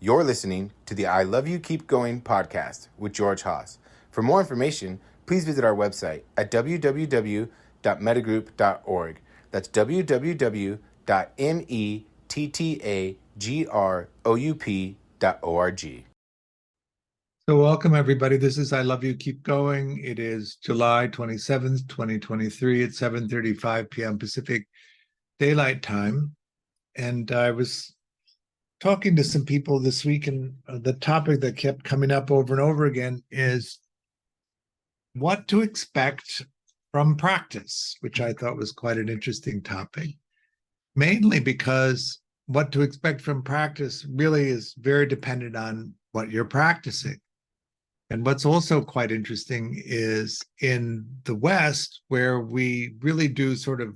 You're listening to the I Love You Keep Going podcast with George Haas. For more information, please visit our website at www.mettagroup.org. That's www.mettagroup.org. So welcome, everybody. This is I Love You Keep Going. It is July 27th, 2023 at 7:35 p.m. Pacific Daylight Time. And I was talking to some people this week, and the topic that kept coming up over and over again is what to expect from practice, which I thought was quite an interesting topic, mainly because what to expect from practice really is very dependent on what you're practicing. And what's also quite interesting is in the West, where we really do sort of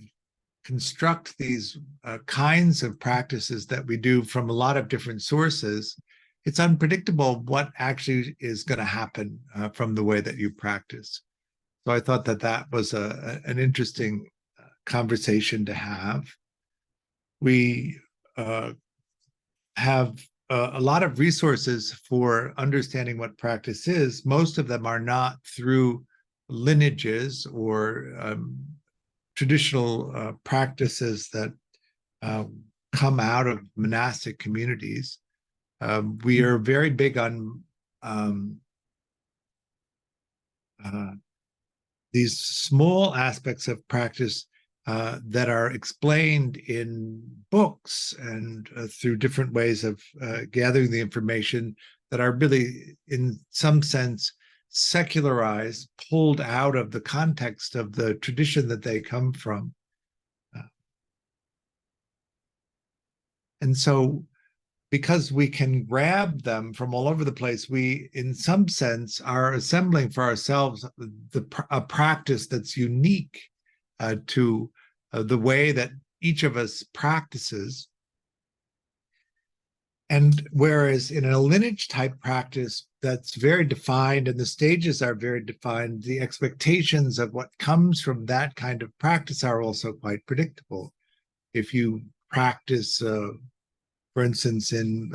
construct these kinds of practices that we do from a lot of different sources, it's unpredictable what actually is going to happen from the way that you practice. So I thought that that was an interesting conversation to have. We have a lot of resources for understanding what practice is. Most of them are not through lineages or traditional practices that come out of monastic communities. We are very big on these small aspects of practice that are explained in books and through different ways of gathering the information that are really, in some sense, secularized, pulled out of the context of the tradition that they come from. And so, because we can grab them from all over the place, we, in some sense, are assembling for ourselves a practice that's unique to the way that each of us practices. And whereas in a lineage type practice, that's very defined and the stages are very defined, the expectations of what comes from that kind of practice are also quite predictable. If you practice, for instance, in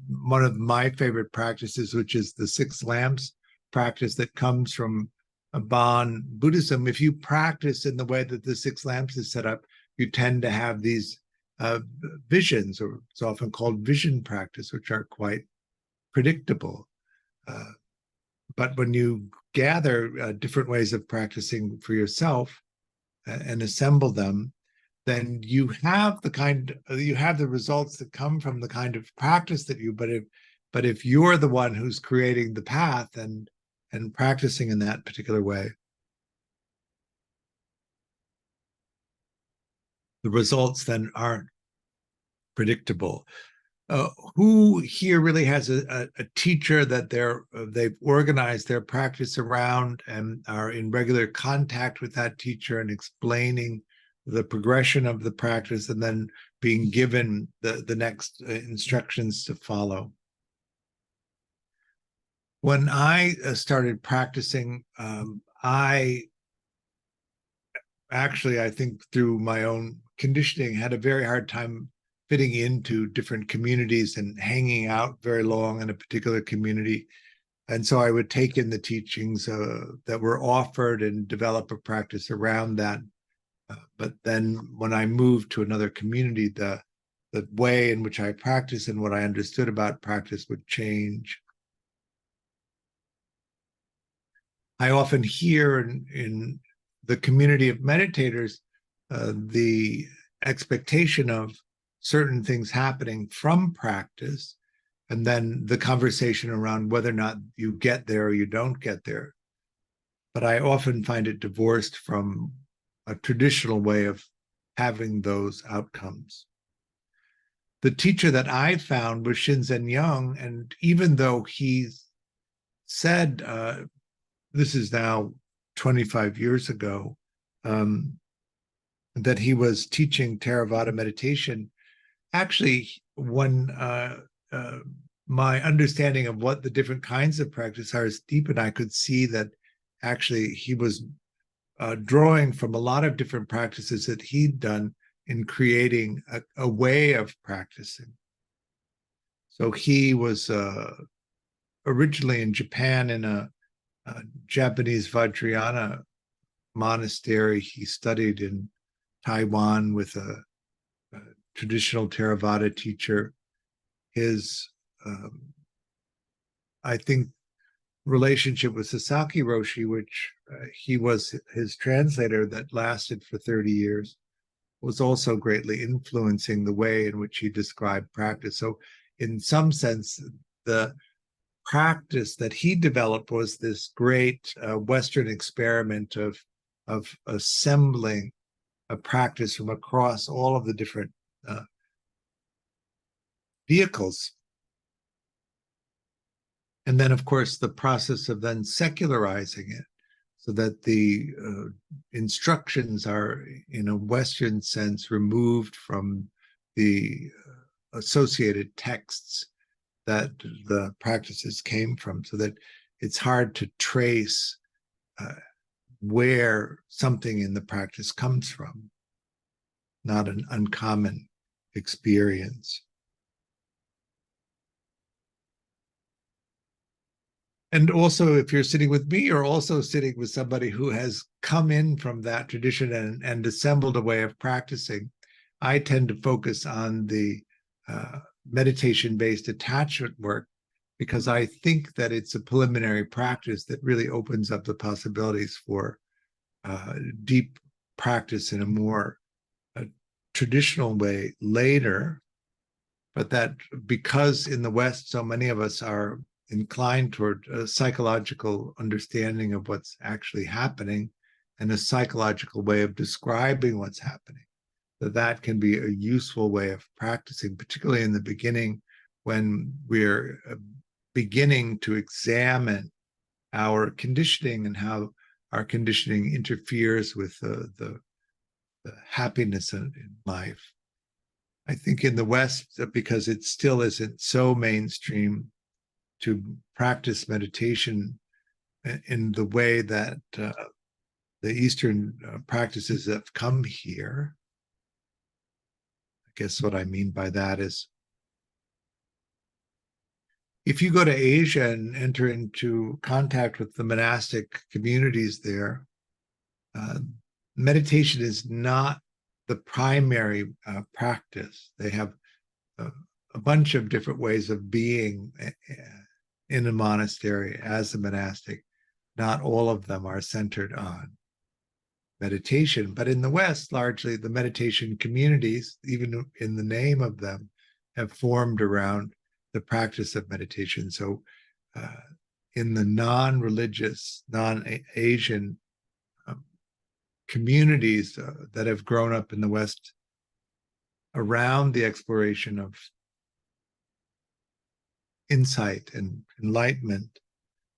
one of my favorite practices, which is the Six Lamps practice that comes from Bon Buddhism, if you practice in the way that the Six Lamps is set up, you tend to have these visions, or it's often called vision practice, which are quite predictable. But when you gather different ways of practicing for yourself and assemble them, then you have the results that come from the kind of practice that you. But if you're the one who's creating the path and practicing in that particular way, the results then aren't predictable. Who here really has a teacher that they've organized their practice around and are in regular contact with that teacher and explaining the progression of the practice and then being given the next instructions to follow? When I started practicing, I think through my own conditioning, had a very hard time fitting into different communities and hanging out very long in a particular community. And so I would take in the teachings that were offered and develop a practice around that. But then when I moved to another community, the way in which I practice and what I understood about practice would change. I often hear in the community of meditators the expectation of certain things happening from practice, and then the conversation around whether or not you get there or you don't get there. But I often find it divorced from a traditional way of having those outcomes. The teacher that I found was Shinzen Young, and even though he said, this is now 25 years ago, that he was teaching Theravada meditation, actually, when my understanding of what the different kinds of practice are is deepened, I could see that actually he was drawing from a lot of different practices that he'd done in creating a way of practicing. So he was originally in Japan in a Japanese Vajrayana monastery. He studied in Taiwan with a traditional Theravada teacher. His, I think, relationship with Sasaki Roshi, which he was his translator that lasted for 30 years, was also greatly influencing the way in which he described practice. So in some sense, the practice that he developed was this great Western experiment of assembling a practice from across all of the different vehicles. And then, of course, the process of then secularizing it so that the instructions are, in a Western sense, removed from the associated texts that the practices came from, so that it's hard to trace where something in the practice comes from. Not an uncommon experience. And also, if you're sitting with me, you're also sitting with somebody who has come in from that tradition and assembled a way of practicing. I tend to focus on the meditation-based attachment work because I think that it's a preliminary practice that really opens up the possibilities for deep practice in a more traditional way later. But that because in the West, so many of us are inclined toward a psychological understanding of what's actually happening and a psychological way of describing what's happening, that can be a useful way of practicing, particularly in the beginning when we're beginning to examine our conditioning and how our conditioning interferes with the happiness in life. I think in the West, because it still isn't so mainstream to practice meditation in the way that the Eastern practices have come here. I guess what I mean by that is if you go to Asia and enter into contact with the monastic communities there, meditation is not the primary practice. They have a bunch of different ways of being in a monastery as a monastic. Not all of them are centered on meditation, but in the West, largely the meditation communities, even in the name of them, have formed around the practice of meditation. So in the non-religious, non-Asian communities that have grown up in the West around the exploration of insight and enlightenment,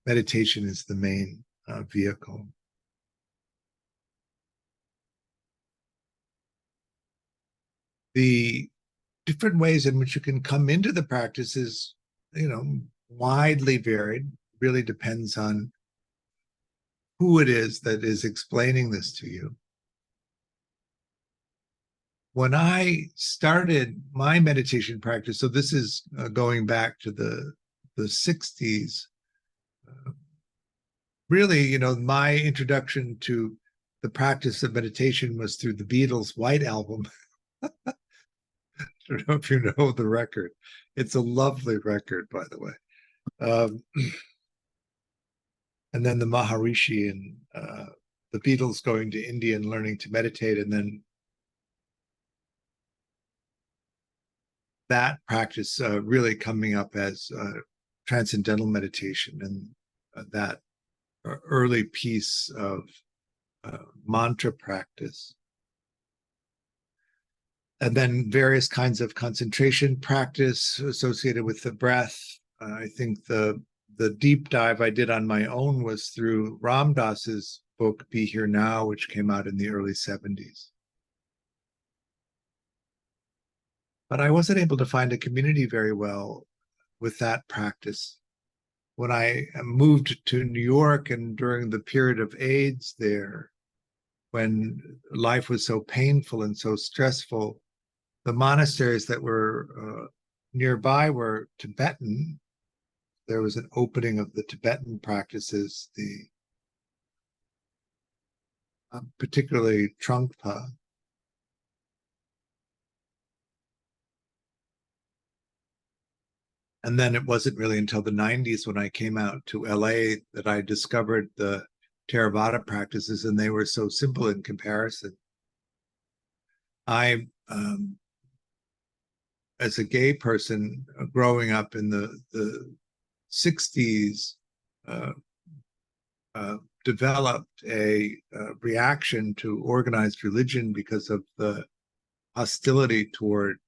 meditation is the main vehicle. The different ways in which you can come into the practice is, widely varied. Really depends on who it is that is explaining this to you. When I started my meditation practice, so this is going back to the 60s, really, my introduction to the practice of meditation was through the Beatles' White Album. I don't know if you know the record. It's a lovely record, by the way. And then the Maharishi and the Beatles going to India and learning to meditate, and then that practice really coming up as transcendental meditation and that early piece of mantra practice. And then various kinds of concentration practice associated with the breath. I think the deep dive I did on my own was through Ram Dass's book, Be Here Now, which came out in the early 70s. But I wasn't able to find a community very well with that practice. When I moved to New York and during the period of AIDS there, when life was so painful and so stressful, the monasteries that were nearby were Tibetan. There was an opening of the Tibetan practices, the particularly Trungpa. And then it wasn't really until the 90s when I came out to LA that I discovered the Theravada practices, and they were so simple in comparison. I, as a gay person growing up in the 60s, developed a reaction to organized religion because of the hostility toward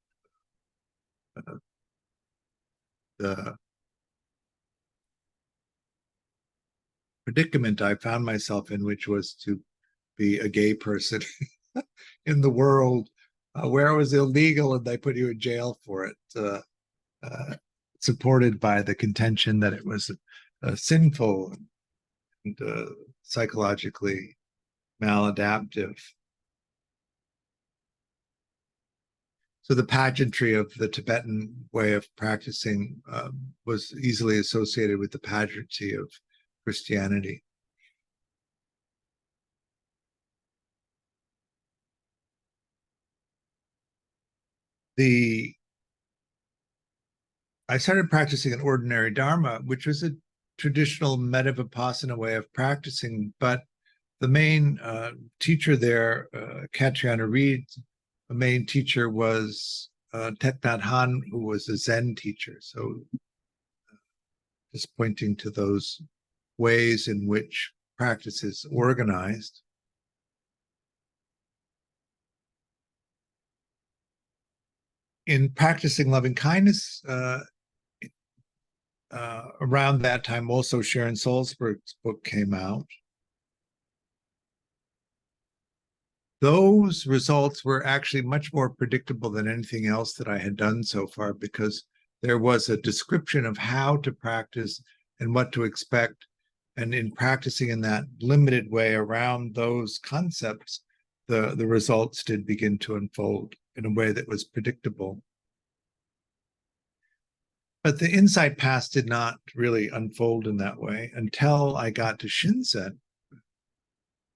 the predicament I found myself in, which was to be a gay person in the world where it was illegal and they put you in jail for it, supported by the contention that it was sinful and psychologically maladaptive. So the pageantry of the Tibetan way of practicing was easily associated with the pageantry of Christianity. I started practicing an ordinary Dharma, which was a traditional Metta-Vipassana way of practicing, but the main teacher there, Catriona Reed, the main teacher was Thich Nhat Hanh, who was a Zen teacher. So just pointing to those ways in which practice is organized. In practicing loving kindness, around that time, also Sharon Salzberg's book came out. Those results were actually much more predictable than anything else that I had done so far, because there was a description of how to practice and what to expect. And in practicing in that limited way around those concepts, the results did begin to unfold in a way that was predictable. But the insight path did not really unfold in that way until I got to Shinzen.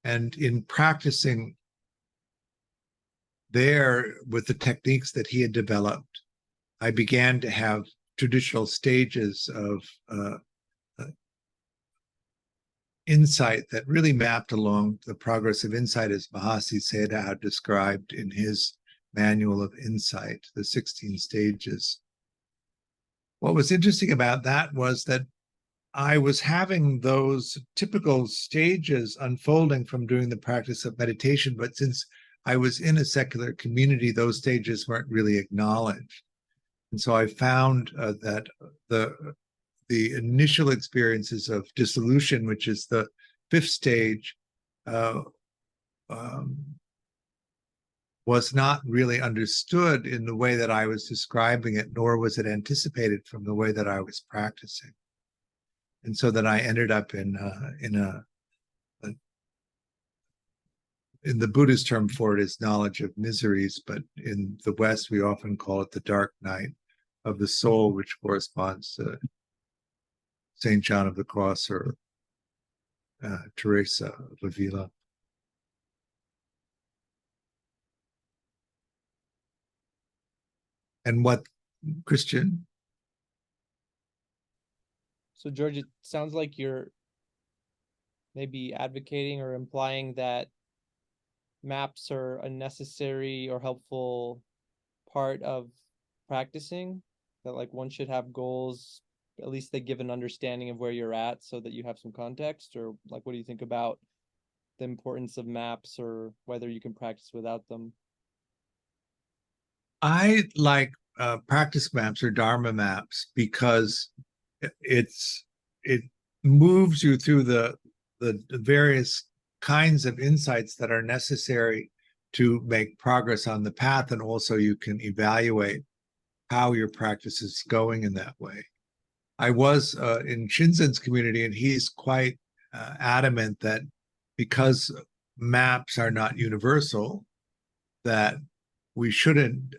And in practicing there with the techniques that he had developed, I began to have traditional stages of insight that really mapped along the progress of insight, as Mahasi Sayadaw had described in his manual of insight, the 16 stages. What was interesting about that was that I was having those typical stages unfolding from doing the practice of meditation, but since I was in a secular community, those stages weren't really acknowledged. And so I found that the initial experiences of dissolution, which is the 5th stage, was not really understood in the way that I was describing it, nor was it anticipated from the way that I was practicing. And so that I ended up in the Buddhist term for it is knowledge of miseries, but in the West, we often call it the dark night of the soul, which corresponds to St. John of the Cross or Teresa of Avila. And what, Christian? So, George, it sounds like you're maybe advocating or implying that maps are a necessary or helpful part of practicing, that like one should have goals, at least they give an understanding of where you're at so that you have some context, or like what do you think about the importance of maps or whether you can practice without them? I like practice maps or Dharma maps because it moves you through the various kinds of insights that are necessary to make progress on the path, and also you can evaluate how your practice is going in that way. I was in Shinzen's community, and he's quite adamant that because maps are not universal, that we shouldn't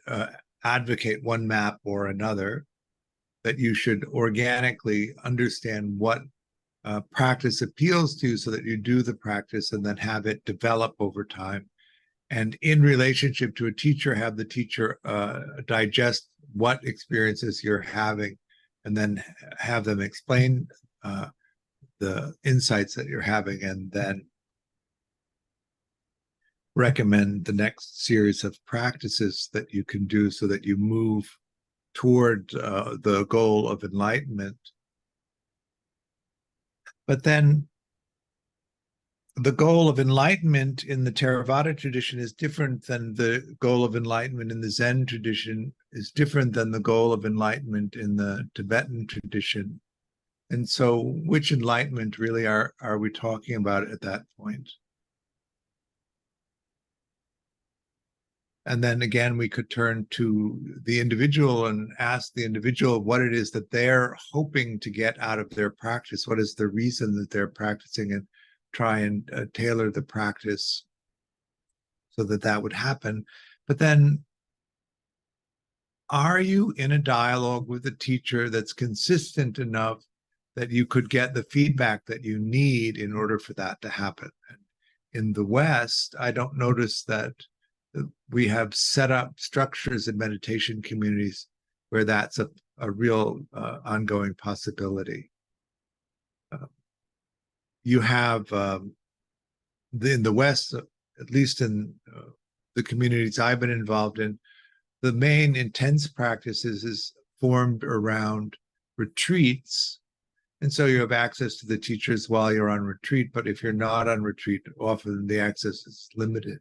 advocate one map or another, that you should organically understand what practice appeals to so that you do the practice and then have it develop over time. And in relationship to a teacher, have the teacher digest what experiences you're having and then have them explain the insights that you're having, and then recommend the next series of practices that you can do so that you move toward the goal of enlightenment. But then the goal of enlightenment in the Theravada tradition is different than the goal of enlightenment in the Zen tradition, is different than the goal of enlightenment in the Tibetan tradition. And so which enlightenment really are we talking about at that point? And then again, we could turn to the individual and ask the individual what it is that they're hoping to get out of their practice. What is the reason that they're practicing, and try and tailor the practice so that that would happen. But then, are you in a dialogue with a teacher that's consistent enough that you could get the feedback that you need in order for that to happen? And in the West, I don't notice that we have set up structures in meditation communities where that's a real ongoing possibility. You have in the West, at least in the communities I've been involved in, the main intense practices is formed around retreats. And so you have access to the teachers while you're on retreat, but if you're not on retreat, often the access is limited.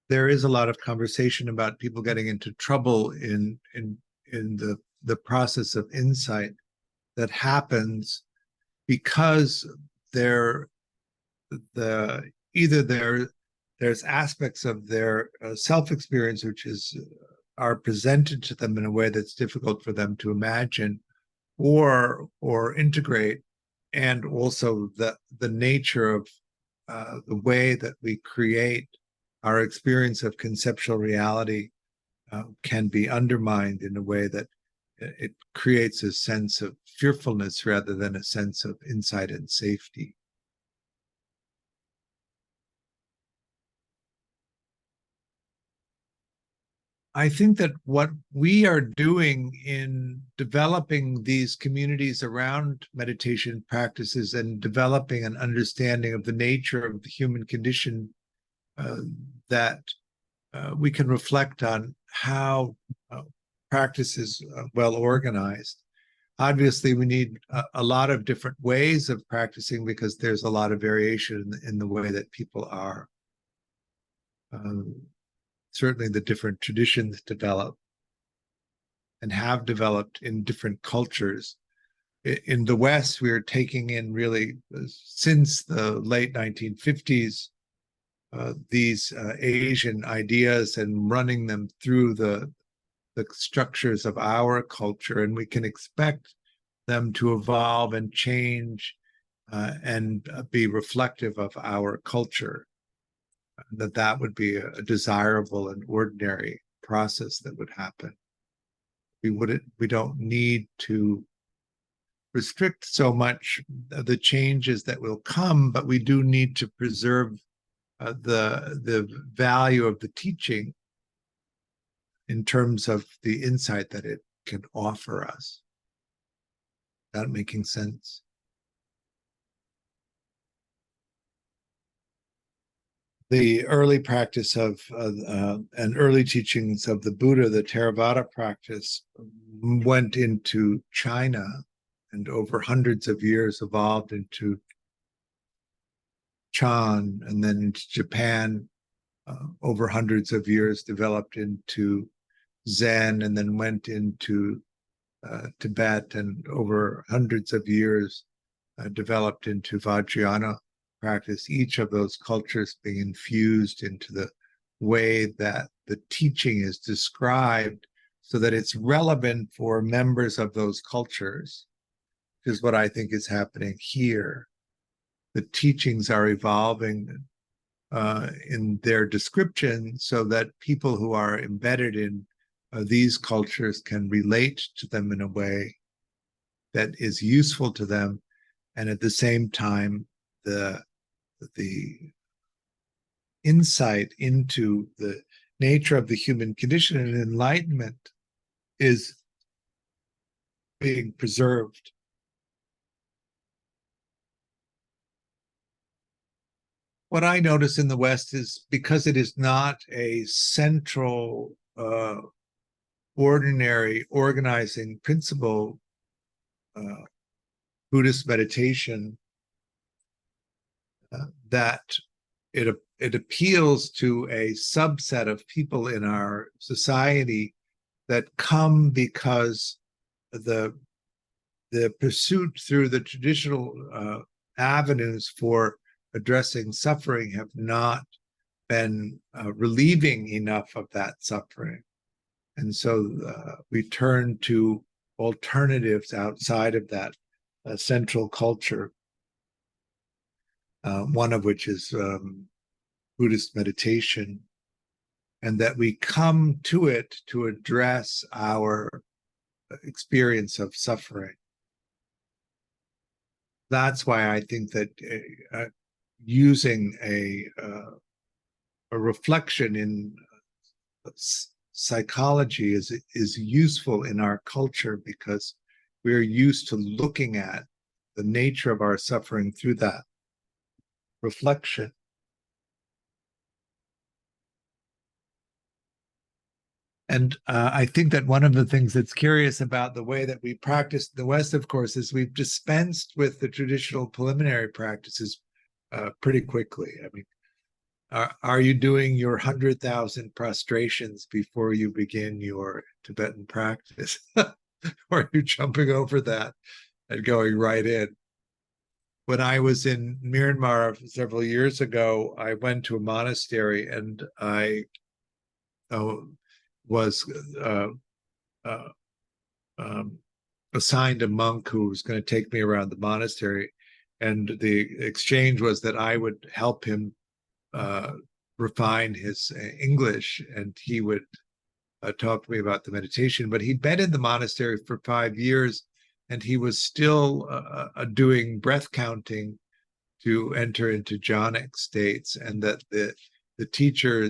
There is a lot of conversation about people getting into trouble in the process of insight that happens because there's aspects of their self-experience which are presented to them in a way that's difficult for them to imagine or integrate, and also the nature of the way that we create our experience of conceptual reality can be undermined in a way that it creates a sense of fearfulness rather than a sense of insight and safety. I think that what we are doing in developing these communities around meditation practices and developing an understanding of the nature of the human condition, that we can reflect on how practice is well organized. Obviously, we need a lot of different ways of practicing because there's a lot of variation in the way that people are. Certainly the different traditions develop and have developed in different cultures. In the West, we are taking in really, since the late 1950s, these Asian ideas and running them through the structures of our culture, and we can expect them to evolve and change and be reflective of our culture. That would be a desirable and ordinary process that would happen. We don't need to restrict so much the changes that will come, but we do need to preserve the value of the teaching in terms of the insight that it can offer us. That making sense? The early practice of and early teachings of the Buddha, the Theravada practice, went into China and over hundreds of years evolved into Chan, and then into Japan, over hundreds of years developed into Zen, and then went into Tibet, and over hundreds of years developed into Vajrayana practice, each of those cultures being infused into the way that the teaching is described so that it's relevant for members of those cultures, which is what I think is happening here. The teachings are evolving in their description so that people who are embedded in these cultures can relate to them in a way that is useful to them, and at the same time, the insight into the nature of the human condition and enlightenment is being preserved. What I notice in the West is, because it is not a central, ordinary organizing principle, Buddhist meditation, that it appeals to a subset of people in our society that come because the pursuit through the traditional avenues for addressing suffering have not been relieving enough of that suffering. And so we turn to alternatives outside of that central culture, one of which is Buddhist meditation, and that we come to it to address our experience of suffering. That's why I think that using a reflection in psychology is useful in our culture, because we're used to looking at the nature of our suffering through that reflection. And I think that one of the things that's curious about the way that we practice in the West, of course, is we've dispensed with the traditional preliminary practices pretty quickly. I mean, are you doing your 100,000 prostrations before you begin your Tibetan practice? Or are you jumping over that and going right in? When I was in Myanmar several years ago, I went to a monastery, and I was assigned a monk who was going to take me around the monastery, and the exchange was that I would help him refine his English, and he would talk to me about the meditation. But he'd been in the monastery for 5 years, and he was still doing breath counting to enter into jhanic states, and that the teacher,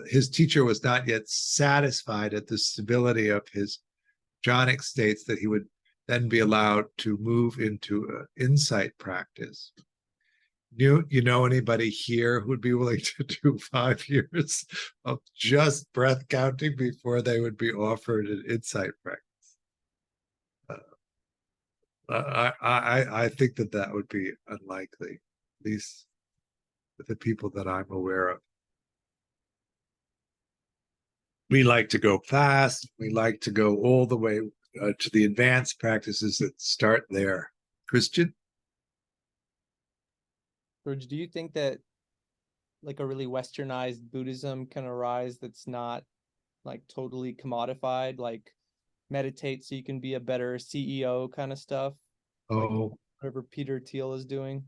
his teacher, was not yet satisfied at the stability of his jhanic states, that he would then be allowed to move into insight practice. You know anybody here who would be willing to do 5 years of just breath counting before they would be offered an insight practice? I think that would be unlikely, at least with the people that I'm aware of. We like to go fast. We like to go all the way to the advanced practices that start there. Christian? George, do you think that like a really westernized Buddhism can arise that's not like totally commodified, like meditate so you can be a better CEO kind of stuff? Like Oh, whatever Peter Thiel is doing?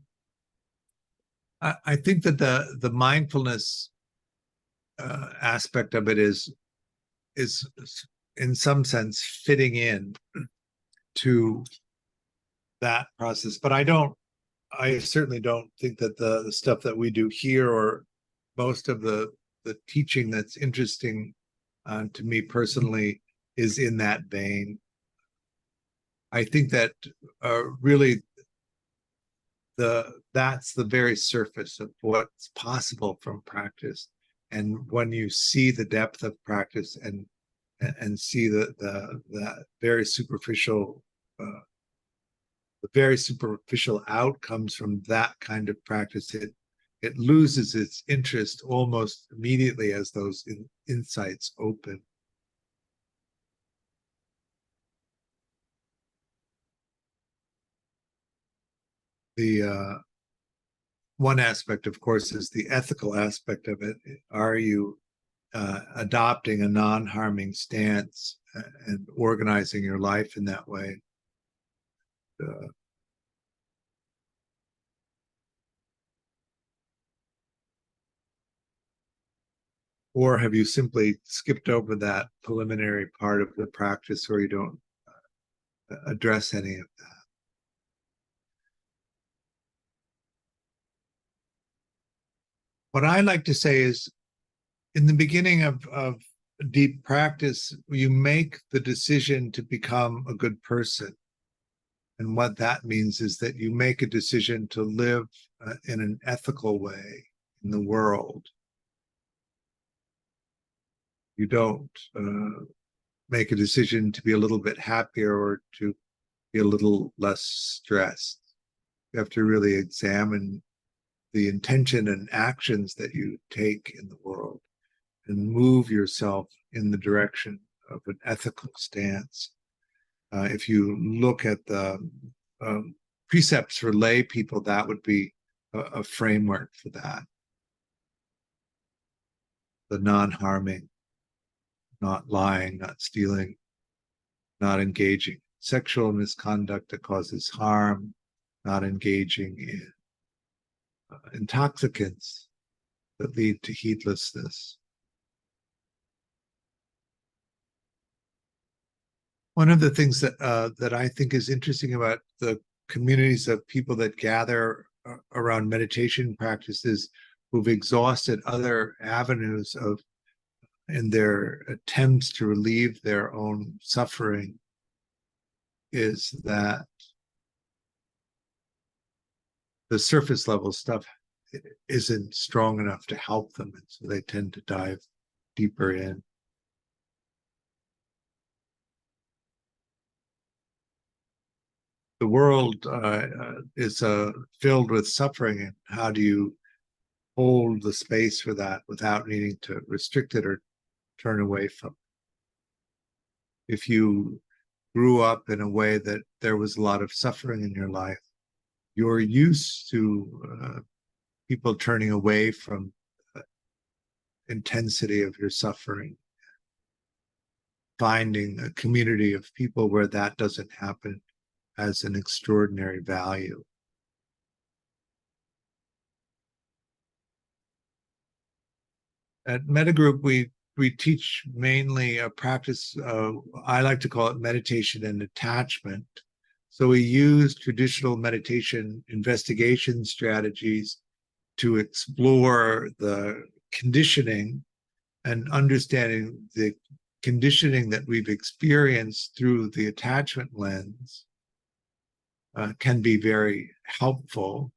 I think that the mindfulness aspect of it is in some sense fitting in to that process. But I certainly don't think that the stuff that we do here, or most of the teaching that's interesting to me personally, is in that vein. I think that really that's the very surface of what's possible from practice. And when you see the depth of practice and see the very superficial outcomes from that kind of practice, it loses its interest almost immediately as those insights open. The one aspect, of course, is the ethical aspect of it. Are you adopting a non-harming stance and organizing your life in that way. Or have you simply skipped over that preliminary part of the practice where you don't address any of that? What I like to say is, in the beginning of deep practice, you make the decision to become a good person. And what that means is that you make a decision to live in an ethical way in the world. You don't make a decision to be a little bit happier or to be a little less stressed. You have to really examine the intention and actions that you take in the world and move yourself in the direction of an ethical stance. If you look at the precepts for lay people, that would be a framework for that. The non-harming, not lying, not stealing, not engaging in sexual misconduct that causes harm, not engaging in intoxicants that lead to heedlessness. One of the things that I think is interesting about the communities of people that gather around meditation practices who've exhausted other avenues of in their attempts to relieve their own suffering is that the surface level stuff isn't strong enough to help them, and so they tend to dive deeper in. The world is filled with suffering, and how do you hold the space for that without needing to restrict it or turn away from it? If you grew up in a way that there was a lot of suffering in your life, you're used to people turning away from the intensity of your suffering. Finding a community of people where that doesn't happen has an extraordinary value. At Mettagroup, we teach mainly a practice, I like to call it meditation and attachment. So we use traditional meditation investigation strategies to explore the conditioning and understanding the conditioning that we've experienced through the attachment lens can be very helpful.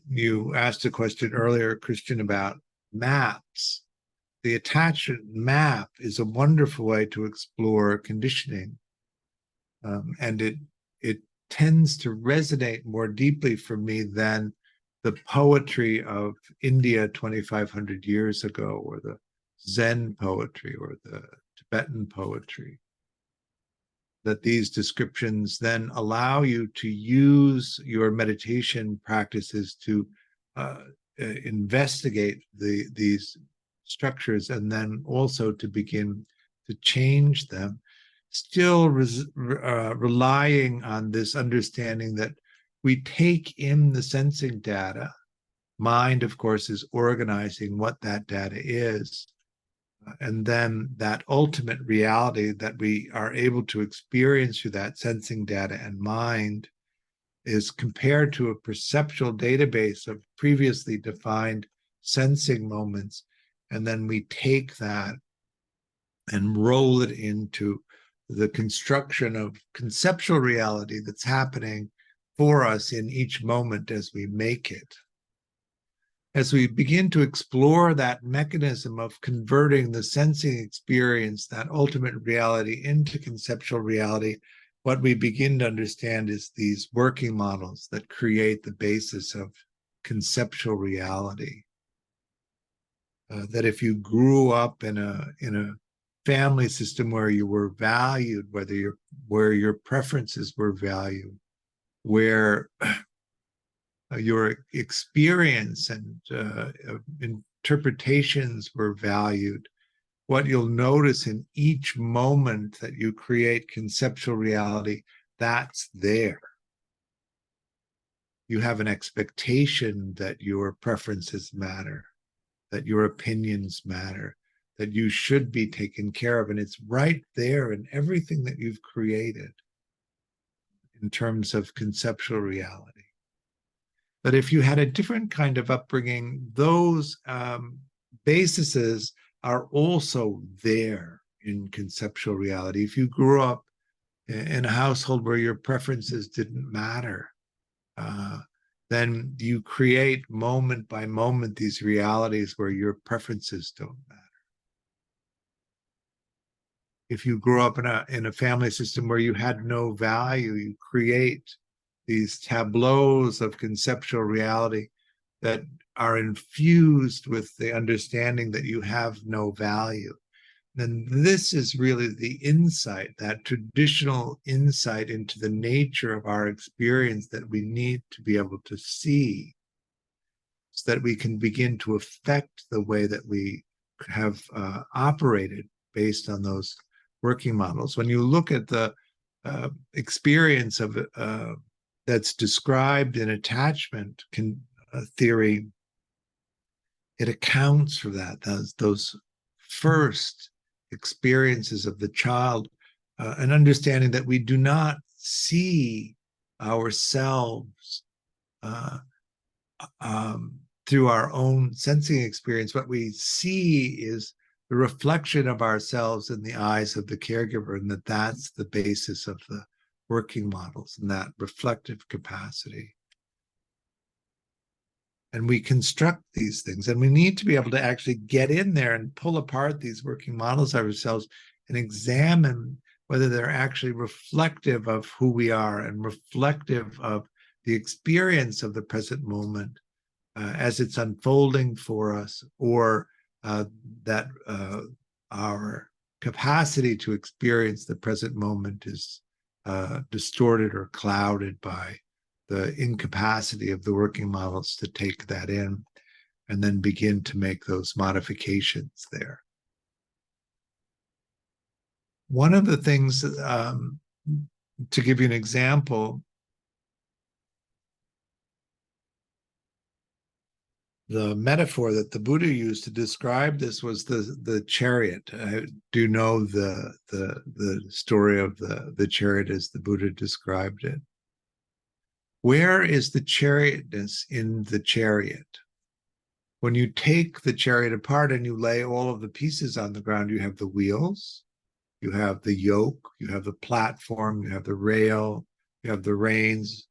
You asked a question earlier, Christian, about maps. The attachment map is a wonderful way to explore conditioning, and it tends to resonate more deeply for me than the poetry of India 2,500 years ago, or the Zen poetry, or the Tibetan poetry. That these descriptions then allow you to use your meditation practices to investigate these structures, and then also to begin to change them, still relying on this understanding that we take in the sensing data. Mind, of course, is organizing what that data is. And then that ultimate reality that we are able to experience through that sensing data and mind is compared to a perceptual database of previously defined sensing moments. And then we take that and roll it into the construction of conceptual reality that's happening for us in each moment as we make it. As we begin to explore that mechanism of converting the sensing experience, that ultimate reality, into conceptual reality, what we begin to understand is these working models that create the basis of conceptual reality. That if you grew up in a family system where you were valued, where your preferences were valued, where your experience and in interpretations were valued, what you'll notice in each moment that you create conceptual reality, that's there. You have an expectation that your preferences matter, that your opinions matter, that you should be taken care of. And it's right there in everything that you've created in terms of conceptual reality. But if you had a different kind of upbringing, those bases are also there in conceptual reality. If you grew up in a household where your preferences didn't matter, then you create moment by moment these realities where your preferences don't matter. If you grew up in a family system where you had no value, you create these tableaus of conceptual reality that are infused with the understanding that you have no value. And this is really the insight, that traditional insight into the nature of our experience that we need to be able to see, so that we can begin to affect the way that we have operated based on those working models. When you look at the experience of that's described in attachment theory, it accounts for that, those first experiences of the child, an understanding that we do not see ourselves through our own sensing experience. What we see is the reflection of ourselves in the eyes of the caregiver, and that's the basis of the working models and that reflective capacity. And we construct these things, and we need to be able to actually get in there and pull apart these working models of ourselves and examine whether they're actually reflective of who we are and reflective of the experience of the present moment as it's unfolding for us, or that our capacity to experience the present moment is distorted or clouded by the incapacity of the working models to take that in and then begin to make those modifications there. One of the things, to give you an example, the metaphor that the Buddha used to describe this was the chariot. Do you know the story of the chariot as the Buddha described it? Where is the chariotness in the chariot? When you take the chariot apart and you lay all of the pieces on the ground, you have the wheels, you have the yoke, you have the platform, you have the rail, you have the reins.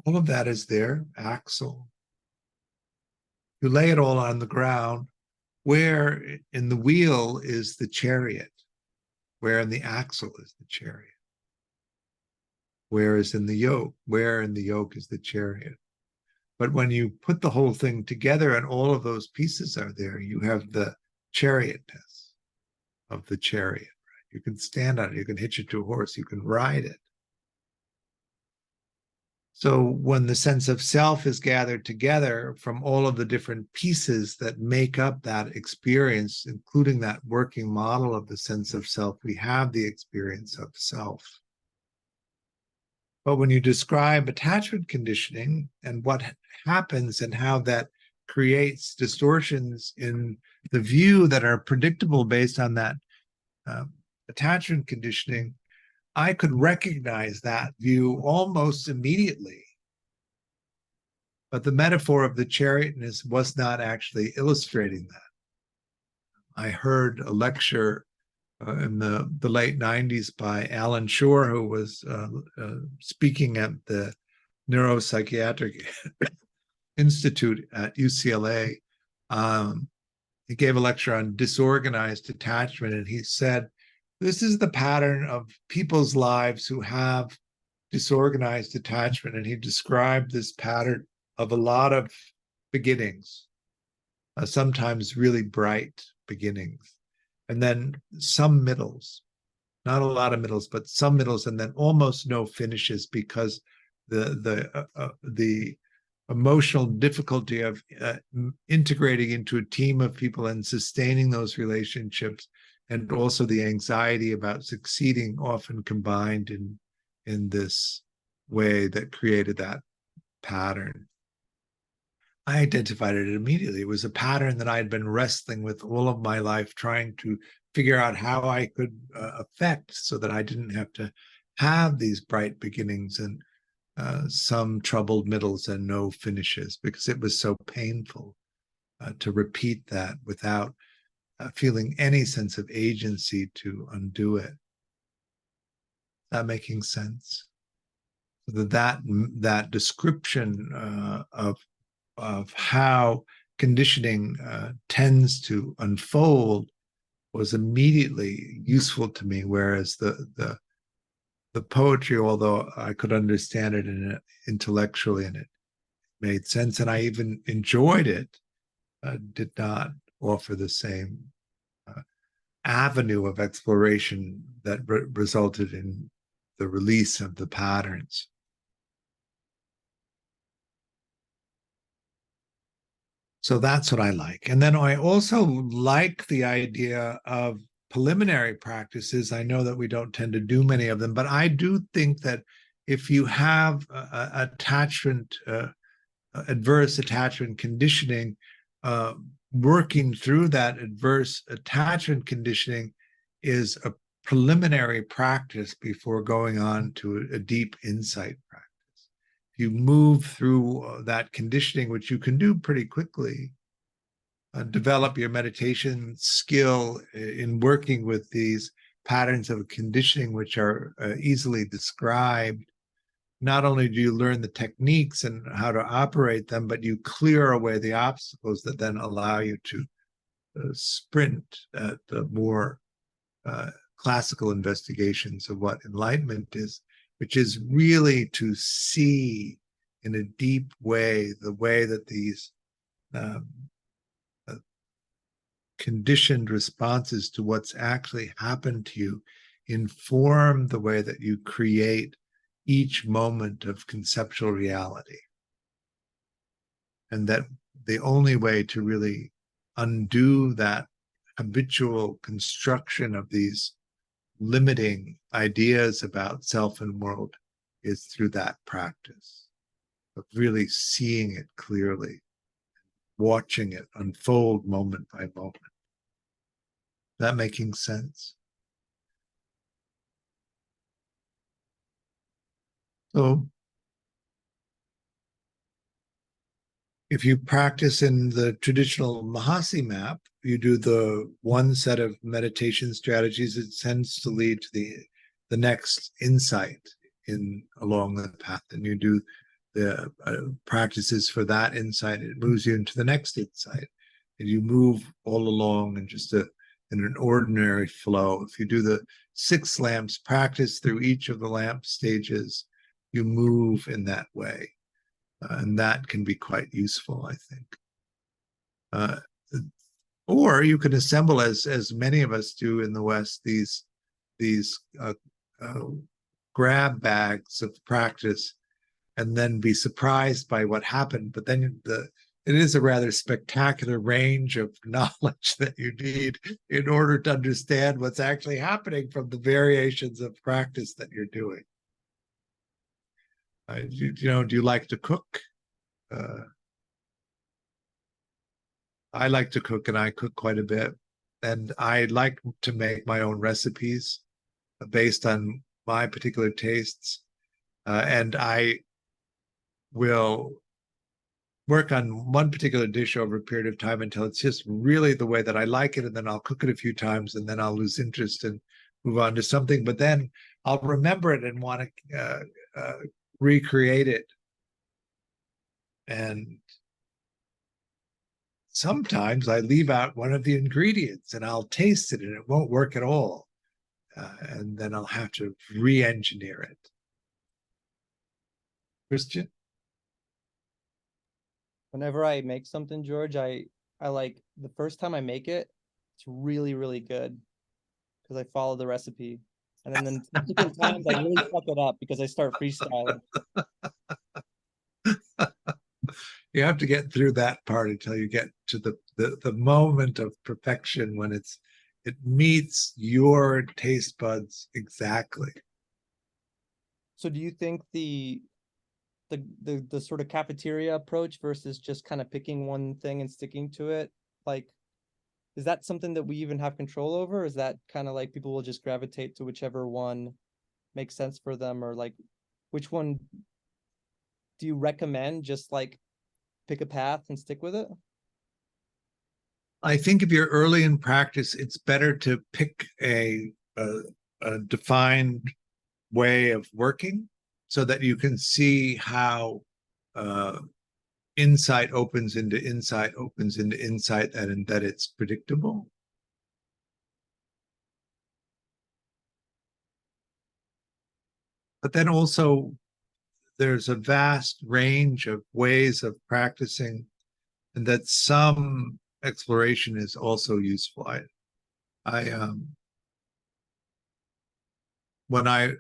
All of that is there, axle. You lay it all on the ground. Where in the wheel is the chariot? Where in the axle is the chariot? Where is in the yoke? Where in the yoke is the chariot? But when you put the whole thing together and all of those pieces are there, you have the chariotness of the chariot. Right? You can stand on it, you can hitch it to a horse, you can ride it. So when the sense of self is gathered together from all of the different pieces that make up that experience, including that working model of the sense of self, we have the experience of self. But when you describe attachment conditioning and what happens and how that creates distortions in the view that are predictable based on that attachment conditioning, I could recognize that view almost immediately. But the metaphor of the chariotness was not actually illustrating that. I heard a lecture in the late 90s by Alan Shore, who was speaking at the Neuropsychiatric Institute at UCLA. He gave a lecture on disorganized attachment, and he said, this is the pattern of people's lives who have disorganized attachment. And he described this pattern of a lot of beginnings, sometimes really bright beginnings, and then some middles, not a lot of middles, but some middles, and then almost no finishes, because the emotional difficulty of integrating into a team of people and sustaining those relationships, and also the anxiety about succeeding, often combined in this way that created that pattern. I identified it immediately. It was a pattern that I had been wrestling with all of my life, trying to figure out how I could affect so that I didn't have to have these bright beginnings and some troubled middles and no finishes, because it was so painful to repeat that without feeling any sense of agency to undo it. That making sense? That description of how conditioning tends to unfold was immediately useful to me, whereas the poetry, although I could understand it intellectually and it made sense, and I even enjoyed it, did not offer the same avenue of exploration that resulted in the release of the patterns. So that's what I like. And then I also like the idea of preliminary practices. I know that we don't tend to do many of them, but I do think that if you have adverse attachment conditioning, working through that adverse attachment conditioning is a preliminary practice before going on to a deep insight practice. You move through that conditioning, which you can do pretty quickly, develop your meditation skill in working with these patterns of conditioning, which are easily described. Not only do you learn the techniques and how to operate them, but you clear away the obstacles that then allow you to sprint at the more classical investigations of what enlightenment is, which is really to see in a deep way the way that these conditioned responses to what's actually happened to you inform the way that you create each moment of conceptual reality. And that the only way to really undo that habitual construction of these limiting ideas about self and world is through that practice of really seeing it clearly, watching it unfold moment by moment. That making sense? So if you practice in the traditional Mahasi map, you do the one set of meditation strategies, it tends to lead to the next insight along the path. And you do the practices for that insight, it moves you into the next insight. And you move all along in in an ordinary flow. If you do the 6 lamps practice through each of the lamp stages, you move in that way. And that can be quite useful, I think. Or you can assemble, as many of us do in the West, these grab bags of practice, and then be surprised by what happened. But then it is a rather spectacular range of knowledge that you need in order to understand what's actually happening from the variations of practice that you're doing. Do you like to cook? I like to cook, and I cook quite a bit. And I like to make my own recipes based on my particular tastes. And I will work on one particular dish over a period of time until it's just really the way that I like it. And then I'll cook it a few times, and then I'll lose interest and move on to something. But then I'll remember it and want to recreate it. And sometimes I leave out one of the ingredients and I'll taste it and it won't work at all. And then I'll have to re-engineer it. Christian? Whenever I make something, George, I like the first time I make it, it's really, really good because I follow the recipe. And then the subsequent times I really fuck it up because I start freestyling. You have to get through that part until you get to the moment of perfection when it meets your taste buds exactly. So do you think the sort of cafeteria approach versus just kind of picking one thing and sticking to it, like, is that something that we even have control over? Or is that kind of like people will just gravitate to whichever one makes sense for them, or like which one do you recommend? Just like pick a path and stick with it? I think if you're early in practice, it's better to pick a defined way of working so that you can see how insight opens into insight opens into insight, and that it's predictable. But then also there's a vast range of ways of practicing, and that some exploration is also useful. When I,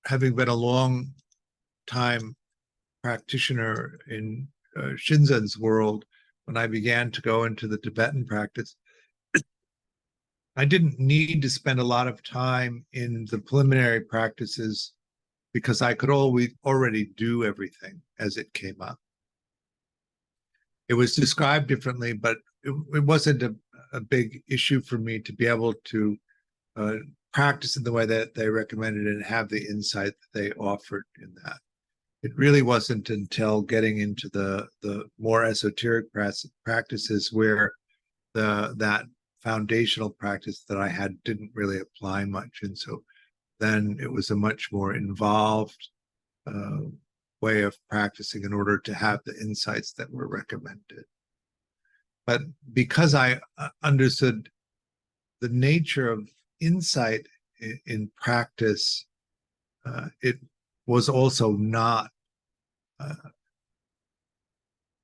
having been a long time practitioner in Shinzen's world, when I began to go into the Tibetan practice, I didn't need to spend a lot of time in the preliminary practices because I could already do everything as it came up. It was described differently, but it wasn't a big issue for me to be able to practice in the way that they recommended and have the insight that they offered in that. It really wasn't until getting into the more esoteric practices where that foundational practice that I had didn't really apply much. And so then it was a much more involved way of practicing in order to have the insights that were recommended. But because I understood the nature of insight in practice, it was also not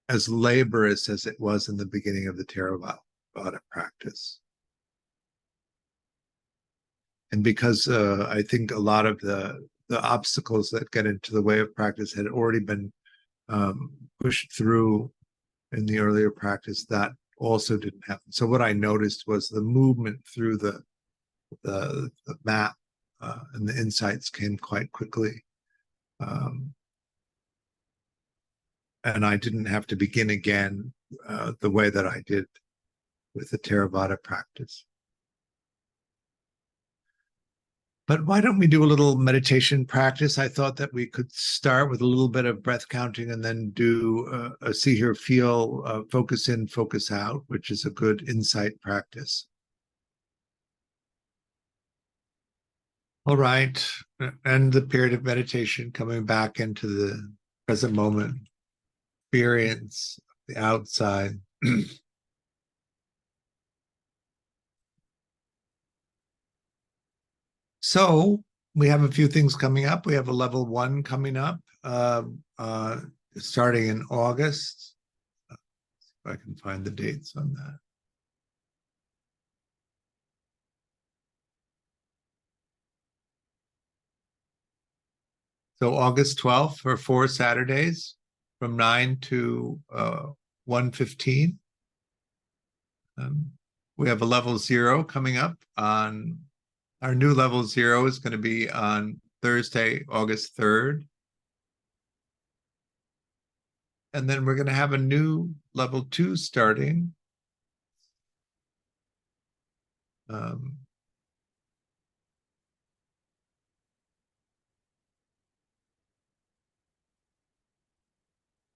as laborious as it was in the beginning of the Theravada practice. And because I think a lot of the obstacles that get into the way of practice had already been pushed through in the earlier practice, that also didn't happen. So what I noticed was the movement through the map and the insights came quite quickly. And I didn't have to begin again the way that I did with the Theravada practice. But why don't we do a little meditation practice? I thought that we could start with a little bit of breath counting and then do a see, hear, feel, focus in, focus out, which is a good insight practice. All right, end the period of meditation, coming back into the present moment, experience the outside. So we have a few things coming up. We have a level 1 coming up, starting in August. If I can find the dates on that. So August 12th for 4 Saturdays from 9 to 1:15. We have a level 0 coming up on, our new level 0 is going to be on Thursday, August 3rd. And then we're going to have a new level 2 starting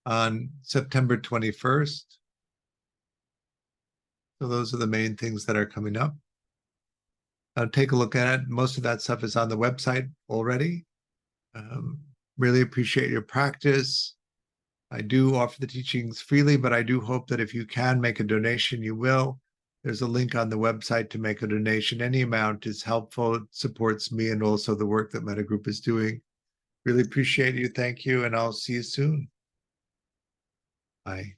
on September 21st. So those are the main things that are coming up. Take a look at it. Most of that stuff is on the website already. Really appreciate your practice. I do offer the teachings freely, but I do hope that if you can make a donation, you will. There's a link on the website to make a donation. Any amount is helpful. It supports me and also the work that Mettagroup is doing. Really appreciate you. Thank you, and I'll see you soon. Bye.